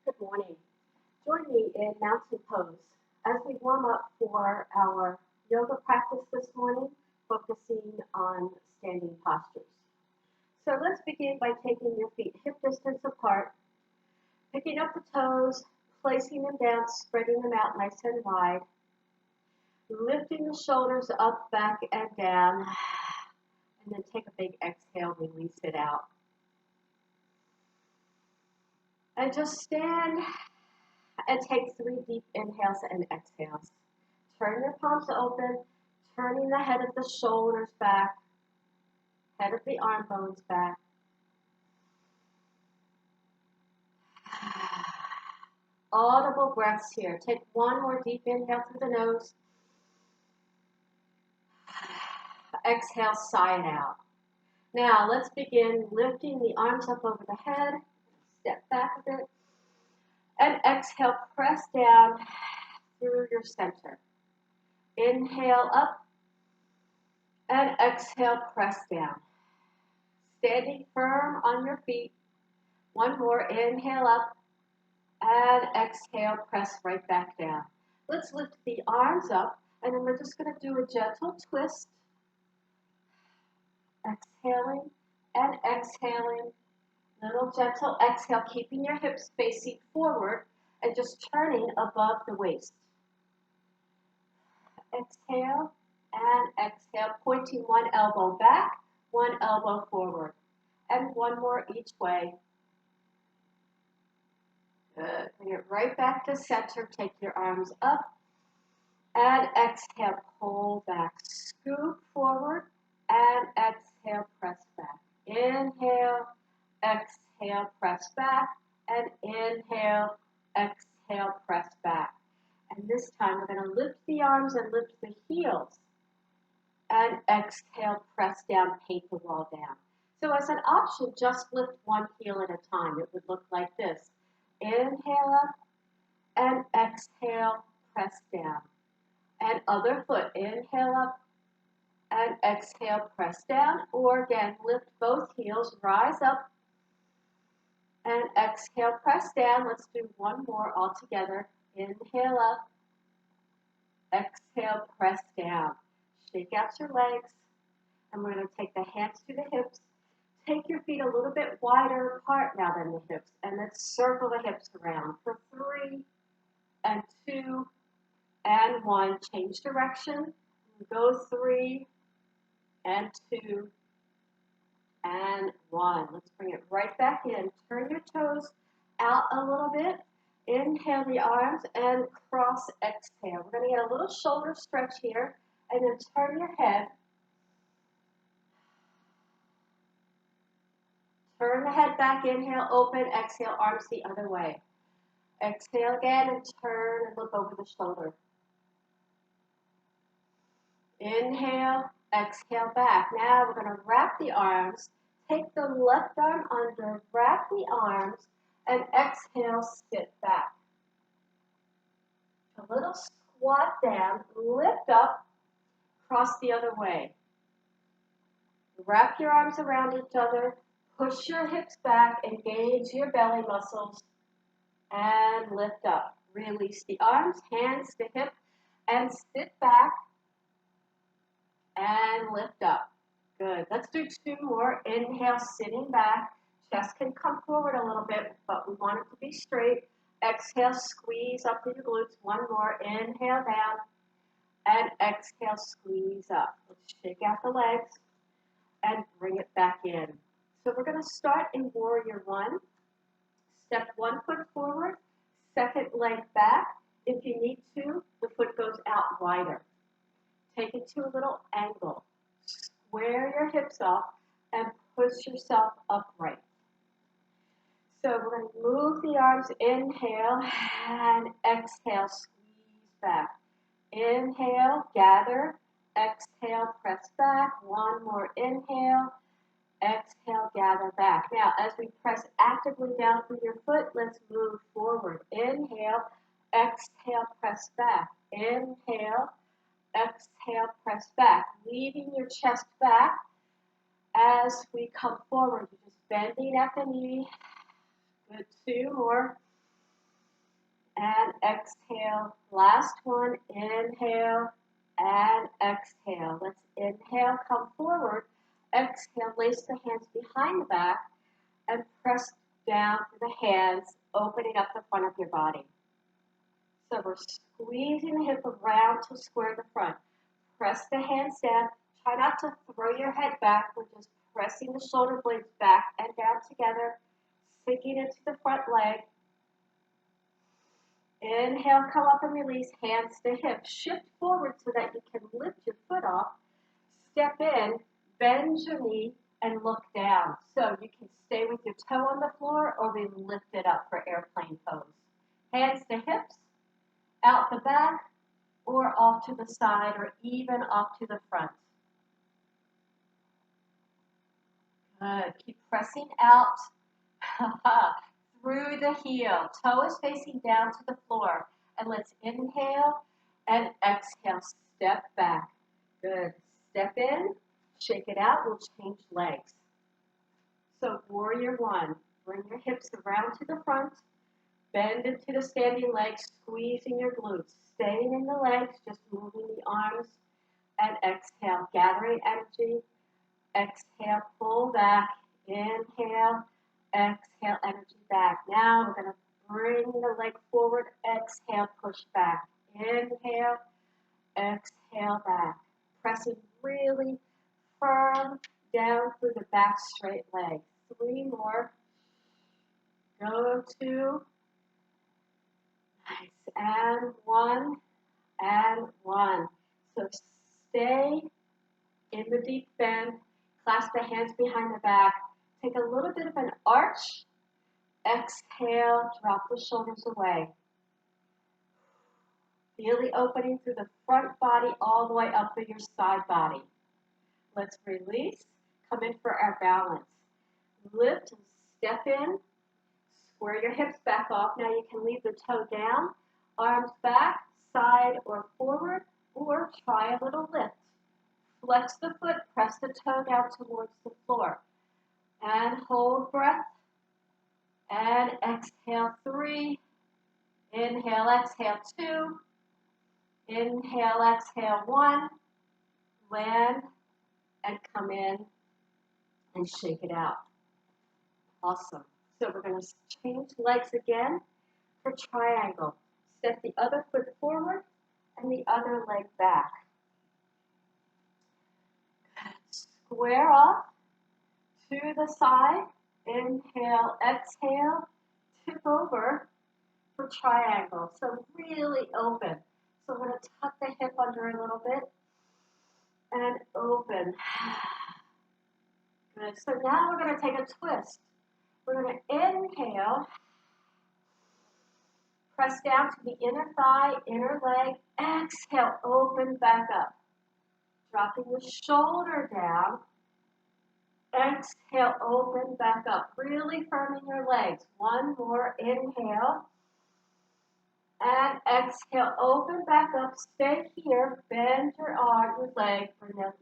Good morning. Join me in mountain pose as we warm up for our yoga practice this morning, focusing on standing postures. So let's begin by taking your feet hip distance apart, picking up the toes, placing them down, spreading them out nice and wide, lifting the shoulders up, back, and down, and then take a big exhale, release it out. And just stand and take 3 deep inhales and exhales. Turn your palms open, turning the head of the shoulders back, head of the arm bones back. Audible breaths here. Take one more deep inhale through the nose. Exhale, sigh it out. Now let's begin lifting the arms up over the head. Step back a bit. And exhale, press down through your center. Inhale up. And exhale, press down. Standing firm on your feet. One more, inhale up, and exhale, press right back down. Let's lift the arms up, and then we're just going to do a gentle twist. Exhaling and exhaling. Little gentle exhale, keeping your hips facing forward and just turning above the waist. Exhale and exhale, pointing one elbow back, one elbow forward, and one more each way. Good. Bring it right back to center. Take your arms up. And exhale, pull back. Scoop forward. And exhale, press back. Inhale, exhale, press back. And inhale, exhale, press back. And this time we're going to lift the arms and lift the heels. And exhale, press down, paint the wall down. So as an option, just lift one heel at a time. It would look like this. Inhale up and exhale, press down. And other foot, inhale up and exhale, press down. Or again, lift both heels, rise up and exhale, press down. Let's do one more all together. Inhale up, exhale, press down. Shake out your legs. And we're going to take the hands to the hips. Take your feet a little bit wider apart now than the hips, and let's circle the hips around for 3 and 2 and 1. Change direction. Go 3 and 2 and 1. Let's bring it right back in. Turn your toes out a little bit. Inhale the arms and cross exhale. We're going to get a little shoulder stretch here, and then turn your head. Turn the head back, inhale, open, exhale, arms the other way. Exhale again and turn and look over the shoulder. Inhale, exhale back. Now we're going to wrap the arms. Take the left arm under, wrap the arms, and exhale, sit back. A little squat down, lift up, cross the other way. Wrap your arms around each other. Push your hips back, engage your belly muscles, and lift up. Release the arms, hands to hip, and sit back, and lift up. Good. Let's do 2 more. Inhale, sitting back. Chest can come forward a little bit, but we want it to be straight. Exhale, squeeze up to your glutes. One more. Inhale down, and exhale, squeeze up. Let's shake out the legs, and bring it back in. So we're going to start in Warrior 1. Step 1 foot forward, second leg back. If you need to, the foot goes out wider. Take it to a little angle. Square your hips off and push yourself upright. So we're going to move the arms, inhale, and exhale, squeeze back. Inhale, gather, exhale, press back. One more inhale. Exhale, gather back. Now, as we press actively down through your foot, let's move forward. Inhale, exhale, press back. Inhale, exhale, press back. Leaving your chest back as we come forward. You're just bending at the knee. Good. 2 more. and exhale. Last one, inhale and exhale. Let's inhale, come forward. Exhale, place the hands behind the back and press down through the hands, opening up the front of your body. So we're squeezing the hip around to square the front. Press the hands down. Try not to throw your head back. We're just pressing the shoulder blades back and down together, sinking into the front leg. Inhale, come up and release, hands to hips. Shift forward so that you can lift your foot off. Step in, bend your knee, and look down. So you can stay with your toe on the floor or be lifted up for airplane pose. Hands to hips, out the back, or off to the side, or even off to the front. Good. Keep pressing out through the heel. Toe is facing down to the floor. And let's inhale and exhale. Step back. Good. Step in, shake it out. We'll change legs. So warrior one. Bring your hips around to the front. Bend into the standing legs, squeezing your glutes. Staying in the legs, just moving the arms. And exhale, gathering energy. Exhale, pull back. Inhale, exhale, energy back. Now we're going to bring the leg forward. Exhale, push back. Inhale, exhale, back. Pressing really firm down through the back straight leg. 3 more. Go 2. Nice. And 1. And 1. So stay in the deep bend. Clasp the hands behind the back. Take a little bit of an arch. Exhale, drop the shoulders away. Feel the opening through the front body all the way up through your side body. Let's release. Come in for our balance. Lift and step in. Square your hips back off. Now you can leave the toe down. Arms back, side or forward, or try a little lift. Flex the foot, press the toe down towards the floor. And hold breath. And exhale 3. Inhale, exhale 2. Inhale, exhale 1. Land and come in and shake it out. Awesome. So we're going to change legs again for triangle. Step the other foot forward and the other leg back. Square off to the side. Inhale, exhale, tip over for triangle. So really open. So we're going to tuck the hip under a little bit and open. Good. So now we're going to take a twist. We're going to inhale, press down to the inner thigh, inner leg. Exhale, open back up. Dropping the shoulder down. Exhale, open back up. Really firm in your legs. 1 more. Inhale. And exhale, open back up. Stay here. Bend your arm, your leg. Bring the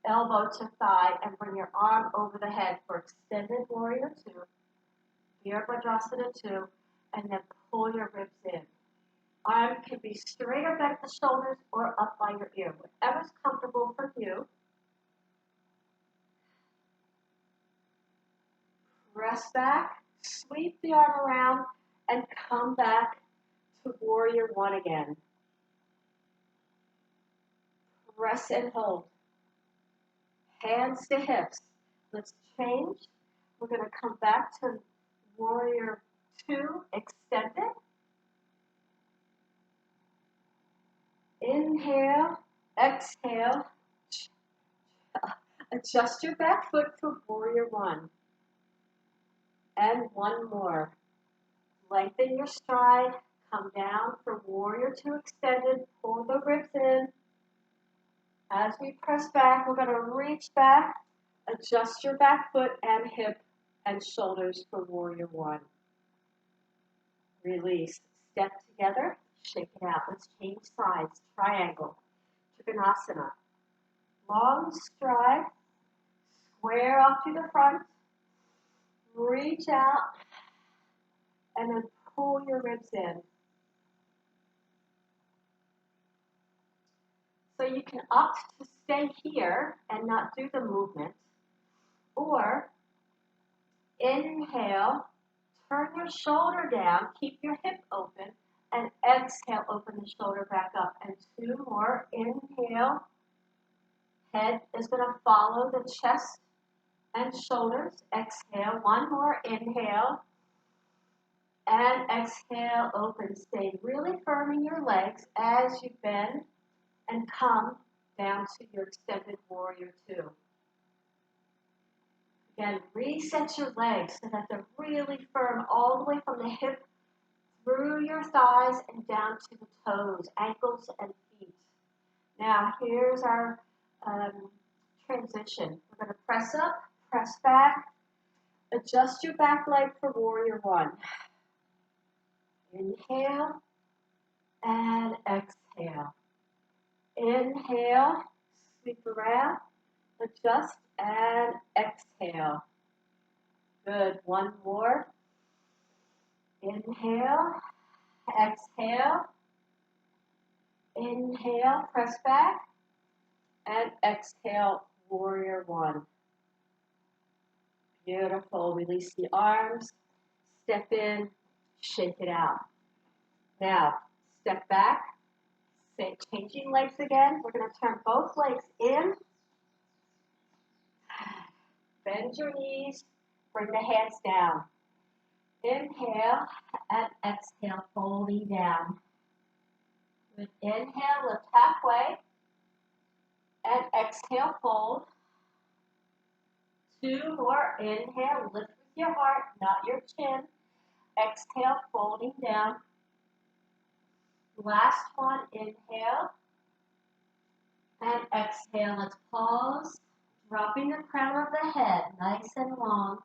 elbow to thigh and bring your arm over the head for extended warrior 2. Virabhadrasana 2. And then pull your ribs in. Arm can be straight up at the shoulders or up by your ear. Whatever's comfortable for you. Press back, sweep the arm around, and come back to warrior 1 again. Press and hold. Hands to hips. Let's change. We're going to come back to warrior 2, extended. Inhale, exhale. Adjust your back foot for warrior 1. And 1 more. Lengthen your stride. Come down for warrior 2 extended. Pull the ribs in. As we press back, we're going to reach back. Adjust your back foot and hip and shoulders for warrior 1. Release. Step together. Shake it out. Let's change sides. Triangle. Trikonasana. Long stride. Square off to the front. Reach out. And then pull your ribs in. can opt to stay here and not do the movement, or inhale, turn your shoulder down, keep your hip open, and exhale, open the shoulder back up. And 2 more, inhale, head is going to follow the chest and shoulders. Exhale, 1 more, inhale, and exhale, open. Stay really firm in your legs as you bend and come down to your extended warrior 2. Again, reset your legs so that they're really firm all the way from the hip through your thighs and down to the toes, ankles and feet. Now, here's our transition. We're going to press up, press back, adjust your back leg for warrior 1. Inhale and exhale. Inhale, sweep around, adjust and exhale. Good. 1 more. Inhale, exhale. Inhale, press back, and exhale, warrior 1. Beautiful. Release the arms, step in, shake it out. Now, step back, changing legs again. We're going to turn both legs in, bend your knees, bring the hands down. Inhale and exhale, folding down. With inhale, lift halfway, and exhale, fold. 2 more, inhale, lift with your heart, not your chin. Exhale, folding down. Last one, inhale, and exhale. Let's pause, dropping the crown of the head, nice and long.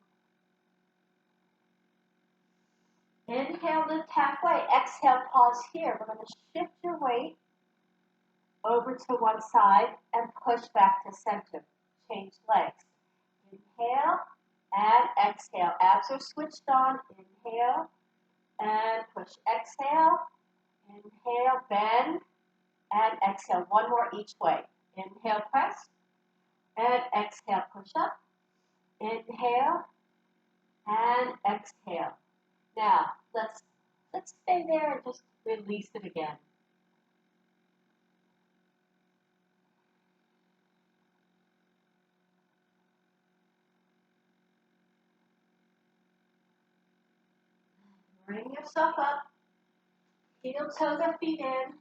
Inhale, lift halfway. Exhale, pause here. We're going to shift your weight over to one side and push back to center. Change legs. Inhale and exhale. Abs are switched on. Inhale and push. Exhale. Inhale, bend, and exhale. 1 more each way. Inhale, press, and exhale, push up. Inhale and exhale. Now, let's stay there and just release it again. Bring yourself up. Heel toes and feet in.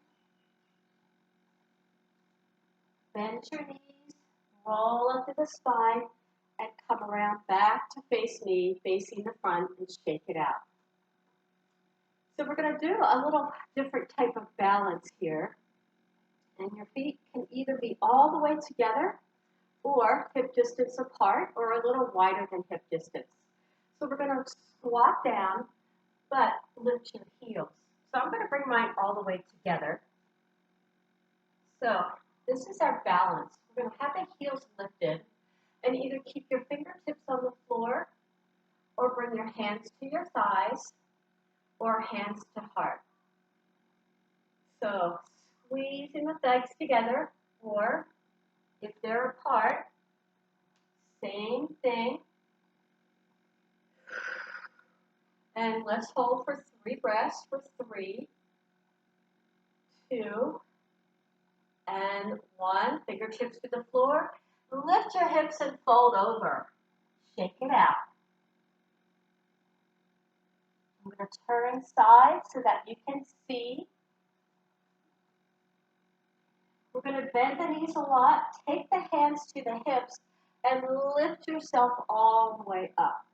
Bend your knees, roll up to the spine, and come around back to face me, facing the front, and shake it out. So we're going to do a little different type of balance here. And your feet can either be all the way together or hip distance apart or a little wider than hip distance. So we're going to squat down, but lift your heels. So I'm going to bring mine all the way together. So this is our balance. We're going to have the heels lifted and either keep your fingertips on the floor or bring your hands to your thighs or hands to heart. So squeezing the legs together, or if they're apart, same thing. And let's hold for 3 breaths for 3, 2, and 1. Fingertips to the floor. Lift your hips and fold over. Shake it out. I'm going to turn sides so that you can see. We're going to bend the knees a lot. Take the hands to the hips and lift yourself all the way up.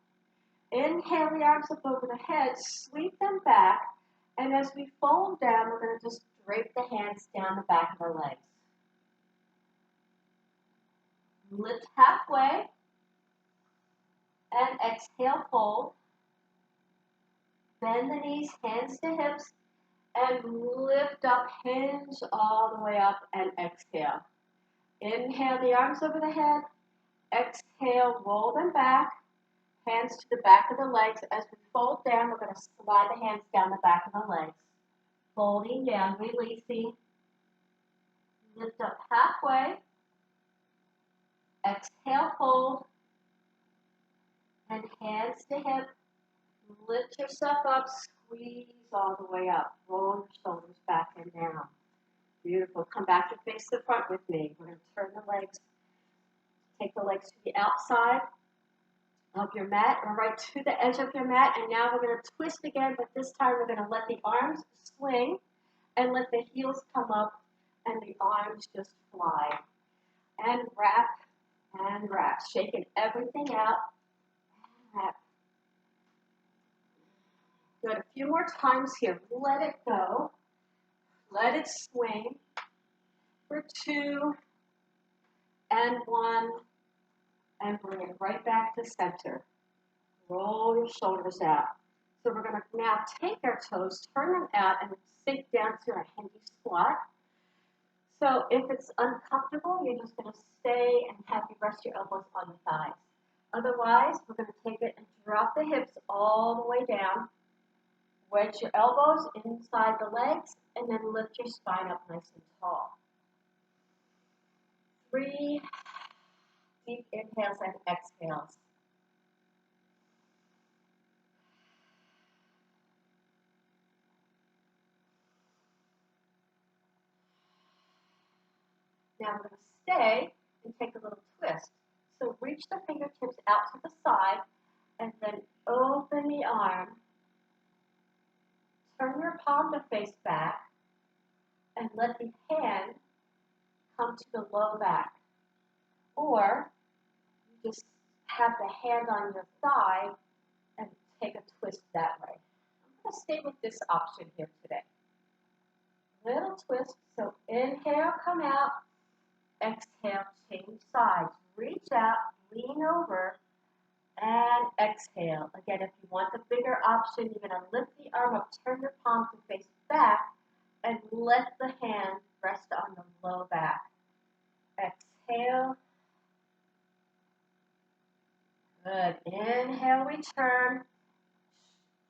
Inhale the arms up over the head, sweep them back, and as we fold down, we're going to just drape the hands down the back of the legs. Lift halfway, and exhale, fold. Bend the knees, hands to hips, and lift up, hinge all the way up, and exhale. Inhale the arms over the head, exhale, roll them back, hands to the back of the legs. As we fold down, we're going to slide the hands down the back of the legs. Folding down, releasing. Lift up halfway. Exhale, fold. And hands to hip. Lift yourself up, squeeze all the way up. Roll your shoulders back and down. Beautiful. Come back and face the front with me. We're going to turn the legs. Take the legs to the outside of your mat or right to the edge of your mat. And now we're going to twist again, but this time we're going to let the arms swing and let the heels come up and the arms just fly. And wrap. Shaking everything out. And wrap. Good. A few more times here. Let it go. Let it swing for 2 and 1 and bring it right back to center. Roll your shoulders out. So we're going to now take our toes, turn them out, and sink down to a handy squat. So if it's uncomfortable, you're just going to stay and have you rest your elbows on your thighs. Otherwise, we're going to take it and drop the hips all the way down. Wedge your elbows inside the legs, and then lift your spine up nice and tall. 3 deep inhales and exhales. Now we're going to stay and take a little twist. So reach the fingertips out to the side, and then open the arm. Turn your palm to face back, and let the hand come to the low back. Or you just have the hand on your thigh and take a twist that way. I'm going to stay with this option here today. Little twist. So inhale, come out. Exhale, change sides. Reach out, lean over, and exhale. Again, if you want the bigger option, you're going to lift the arm up, turn your palm to face back, and let the hand rest on the low back. Exhale. Good. Inhale, return.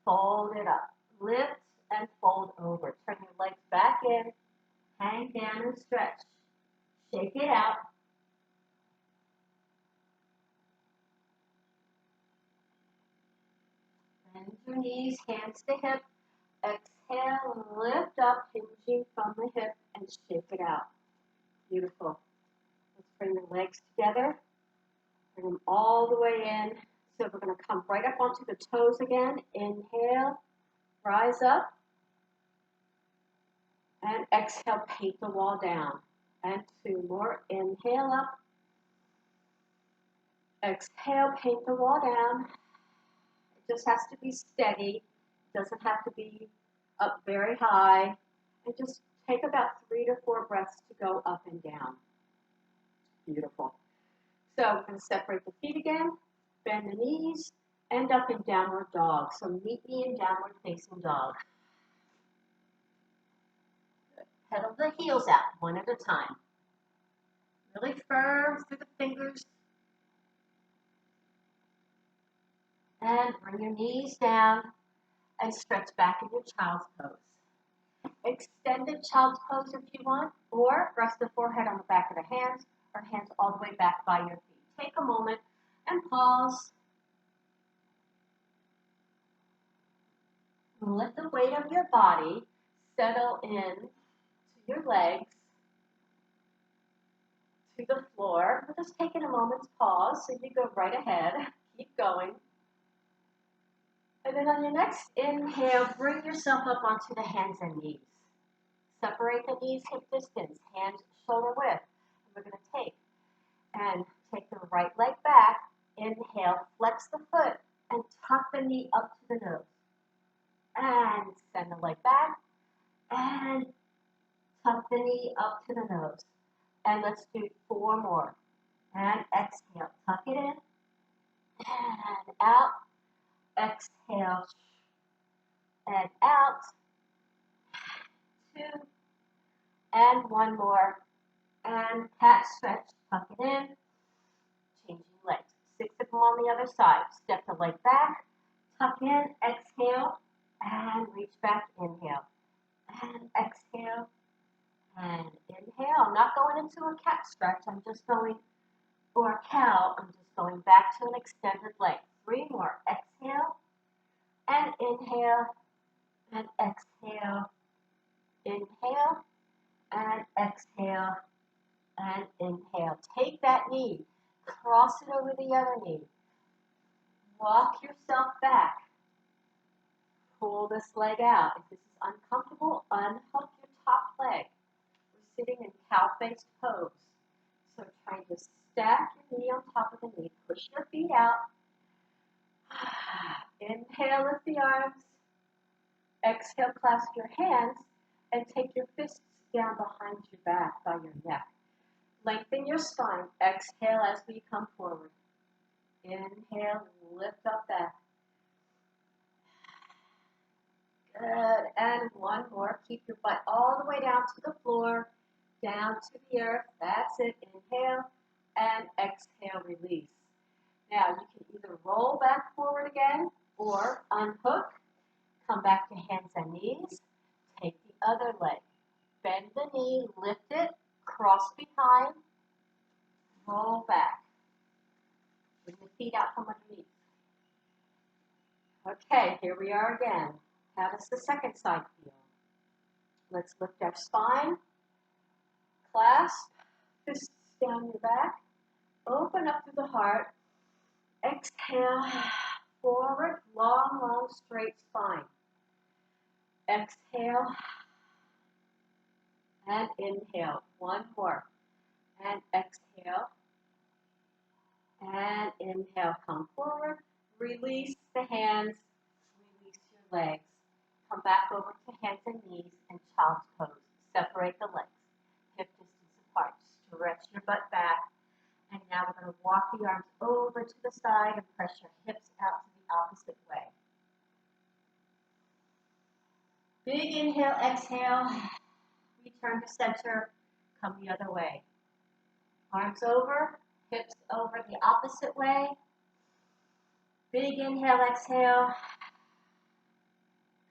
Fold it up. Lift and fold over. Turn your legs back in. Hang down and stretch. Shake it out. Bend your knees, hands to hip. Exhale, lift up, hinging from the hip, and shake it out. Beautiful. Let's bring the legs together. Bring them all the way in. So we're going to come right up onto the toes again. Inhale, rise up. And exhale, paint the wall down. And 2 more. Inhale up. Exhale, paint the wall down. It just has to be steady. It doesn't have to be up very high. And just take about 3 to 4 breaths to go up and down. Beautiful. So we're going to separate the feet again. Bend the knees. End up in downward dog. So meet me in downward facing dog. Good. Pedal the heels out one at a time. Really firm through the fingers. And bring your knees down and stretch back in your child's pose. Extended child's pose if you want, or rest the forehead on the back of the hands, or hands all the way back by your feet. Take a moment and pause. Let the weight of your body settle in to your legs, to the floor. We're just taking a moment's pause, so you go right ahead. Keep going. And then on your next inhale, bring yourself up onto the hands and knees. Separate the knees hip distance, hands shoulder width. And we're going to take the right leg back. Inhale, flex the foot, and tuck the knee up to the nose. And send the leg back, and tuck the knee up to the nose. And let's do 4 more. And exhale, tuck it in, and out. Exhale, and out. 2, and 1 more. And cat stretch, tuck it in. Changing legs. 6 of them on the other side. Step the leg back, tuck in, exhale, and reach back, inhale. And exhale, And inhale. I'm not going into a cat stretch. I'm just going, or a cow. I'm just going back to an extended leg. 3 more. Exhale and inhale and exhale. Inhale and exhale and inhale. Take that knee. Cross it over the other knee. Walk yourself back. Pull this leg out. If this is uncomfortable, unhook your top leg. We're sitting in cow-faced pose. So try to stack your knee on top of the knee. Push your feet out. Inhale, lift the arms. Exhale, clasp your hands and take your fists down behind your back by your neck. Lengthen your spine. Exhale as we come forward. Inhale, lift up back. Good. And one more. Keep your butt all the way down to the floor, down to the earth. That's it. Inhale and exhale, release. Now you can either roll back forward again or unhook. Come back to hands and knees. Take the other leg. Bend the knee, lift it, cross behind, roll back. Bring the feet out from underneath. Okay, here we are again. How does the second side feel? Let's lift our spine, clasp, fists down your back, open up through the heart, exhale, forward, long, long, straight spine. Exhale, and inhale. One more. And exhale, and inhale. Come forward, release the hands, release your legs. Come back over to hands and knees and child's pose. Separate the legs, hip distance apart. Stretch your butt back. And now we're going to walk the arms over to the side and press your hips out to the opposite way. Big inhale, exhale. Return to center. Come the other way. Arms over, hips over the opposite way. Big inhale, exhale.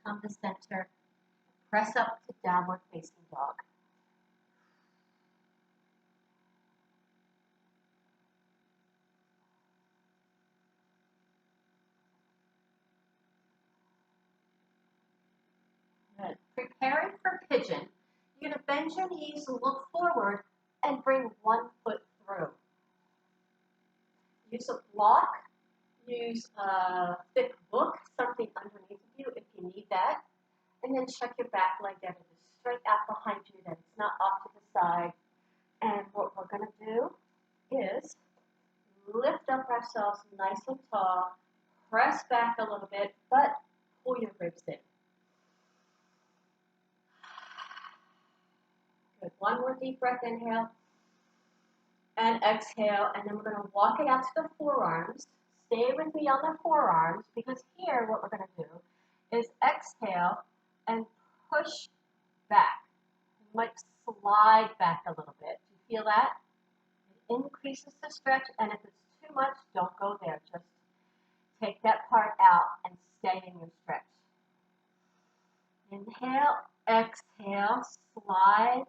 Come to center. Press up to downward facing dog. Good. Preparing for pigeon, you're going to bend your knees and look forward and bring one foot through. Use a block, use a thick book, something underneath of you if you need that, and then check your back leg down. Just straight out behind you, that it's not off to the side. And what we're going to do is lift up ourselves nice and tall, press back a little bit, but pull your ribs in. Good. One more deep breath, inhale, and exhale, and then we're going to walk it out to the forearms. Stay with me on the forearms, because here what we're going to do is exhale and push back. You might slide back a little bit. Do you feel that? It increases the stretch, and if it's too much, don't go there. Just take that part out and stay in your stretch. Inhale, exhale, slide,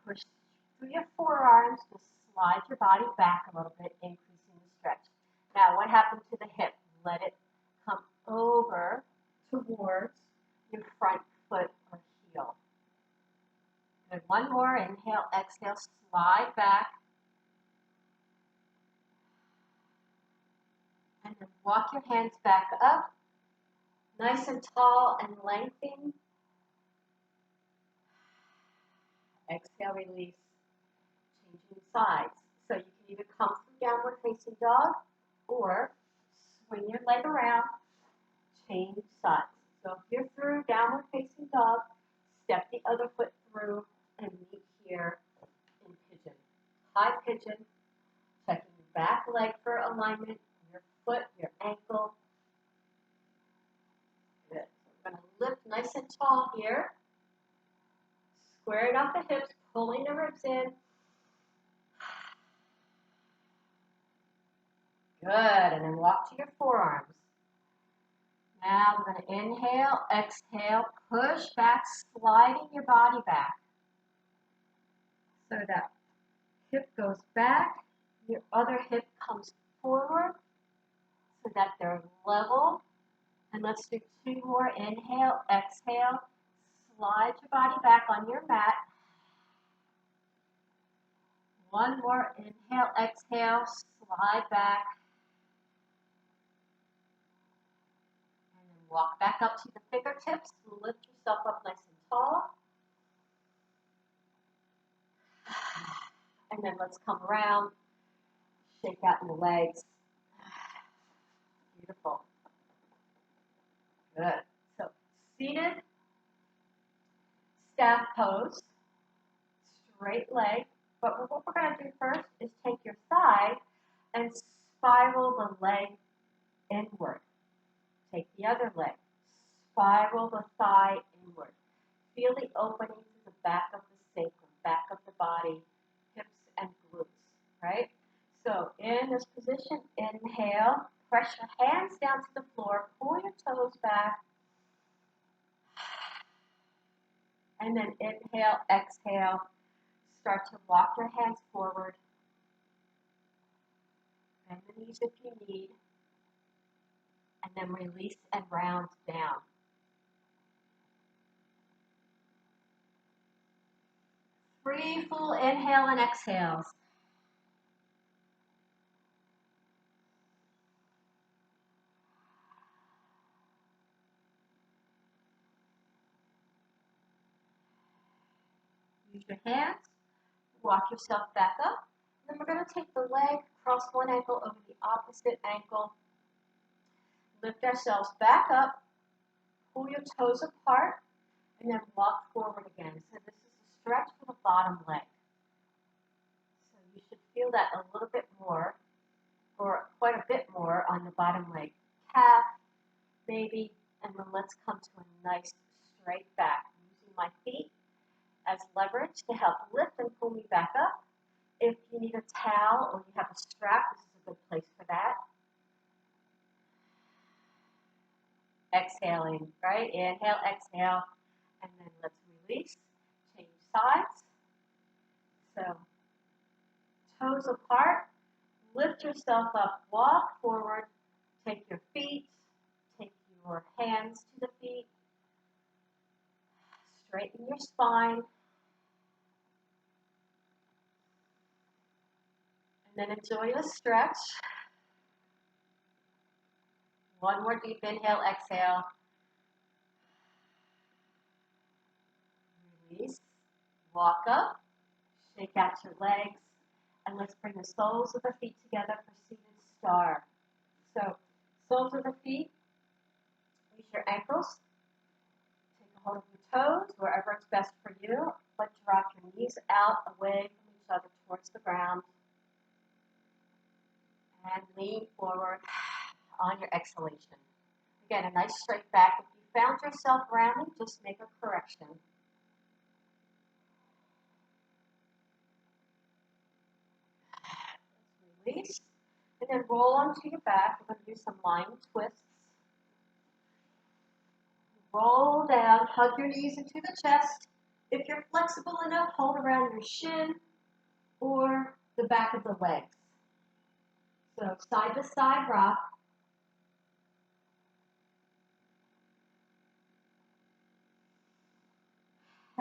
push through your forearms, just slide your body back a little bit, increasing the stretch. Now, what happened to the hip? Let it come over towards your front foot or heel. Good. One more. Inhale, exhale, slide back. And then walk your hands back up, nice and tall and lengthen. Exhale, release. Changing sides. So you can either come through downward facing dog or swing your leg around, change sides. So if you're through downward facing dog, step the other foot through and meet here in pigeon. High pigeon, checking your back leg for alignment, your foot, your ankle. Good. So we're going to lift nice and tall here. Squaring off the hips, pulling the ribs in. Good, and then walk to your forearms. Now we're going to inhale, exhale, push back, sliding your body back. So that hip goes back, your other hip comes forward so that they're level. And let's do 2 more. Inhale, exhale. Slide your body back on your mat. 1 more. Inhale, exhale. Slide back. And then walk back up to the fingertips. Lift yourself up nice and tall. And then let's come around. Shake out your legs. Beautiful. Good. So seated staff pose, straight leg. But what we're going to do first is take your thigh and spiral the leg inward. Take the other leg. Spiral the thigh inward. Feel the opening to the back of the sacrum, back of the body, hips and glutes, right? So in this position, inhale, press your hands down to the floor, pull your toes back, and then inhale, exhale, start to walk your hands forward, bend the knees if you need, and then release and round down. 3 full inhale and exhales. Use your hands, walk yourself back up. Then we're going to take the leg, cross one ankle over the opposite ankle. Lift ourselves back up, pull your toes apart, and then walk forward again. So this is a stretch for the bottom leg. So you should feel that a little bit more, or quite a bit more on the bottom leg. Calf, maybe, and then let's come to a nice straight back. Using my feet as leverage to help lift and pull me back up. If you need a towel or you have a strap, this is a good place for that. Exhaling, right? Inhale, exhale, and then let's release. Change sides. So, toes apart, lift yourself up, walk forward, take your feet, take your hands to the feet, straighten your spine, and then enjoy the stretch. 1 more deep inhale, exhale. Release, walk up, shake out your legs, and let's bring the soles of the feet together for seated star. So, soles of the feet, use your ankles, take a hold of your toes, wherever it's best for you, but drop your knees out away from each other towards the ground, and lean forward on your exhalation. Again, a nice straight back. If you found yourself rounding, just make a correction. Release, and then roll onto your back. We're going to do some lying twists. Roll down, hug your knees into the chest. If you're flexible enough, hold around your shin or the back of the legs. So side to side rock.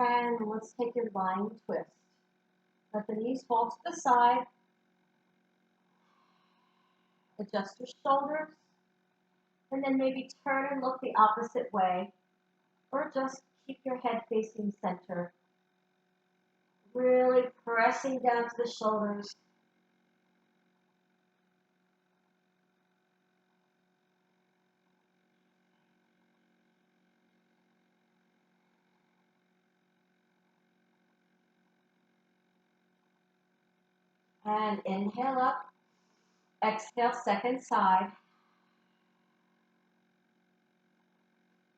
And let's take your lying twist. Let the knees fall to the side. Adjust your shoulders. And then maybe turn and look the opposite way. Or just keep your head facing center. Really pressing down to the shoulders. And inhale up. Exhale, second side.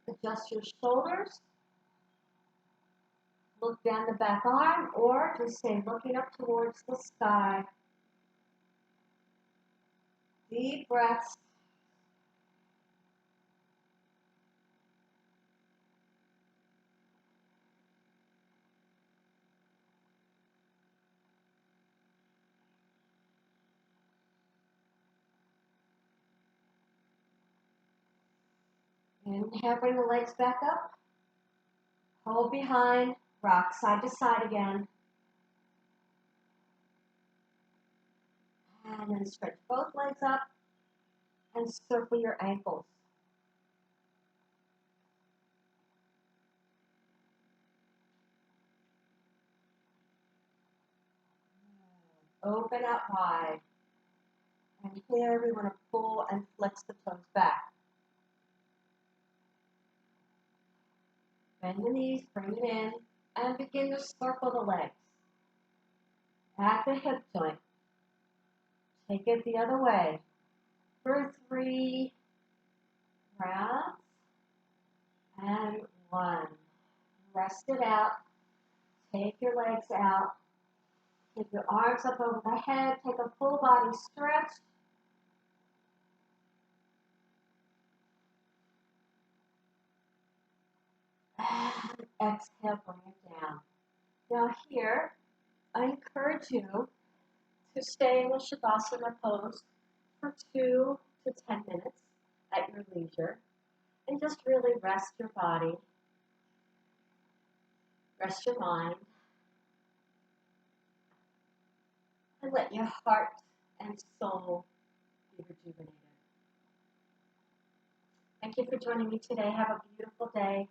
Adjust your shoulders. Look down the back arm, or just stay looking up towards the sky. Deep breaths. Inhale, bring the legs back up. Hold behind, rock side to side again. And then stretch both legs up and circle your ankles. Open up wide. And here we want to pull and flex the toes back. Bend the knees, bring it in, and begin to circle the legs. At the hip joint. Take it the other way. For 3 rounds. And 1. Rest it out. Take your legs out. Keep your arms up over the head. Take a full body stretch. And exhale, bring it down. Now here, I encourage you to stay in the Shavasana pose for 2 to 10 minutes at your leisure. And just really rest your body. Rest your mind. And let your heart and soul be rejuvenated. Thank you for joining me today. Have a beautiful day.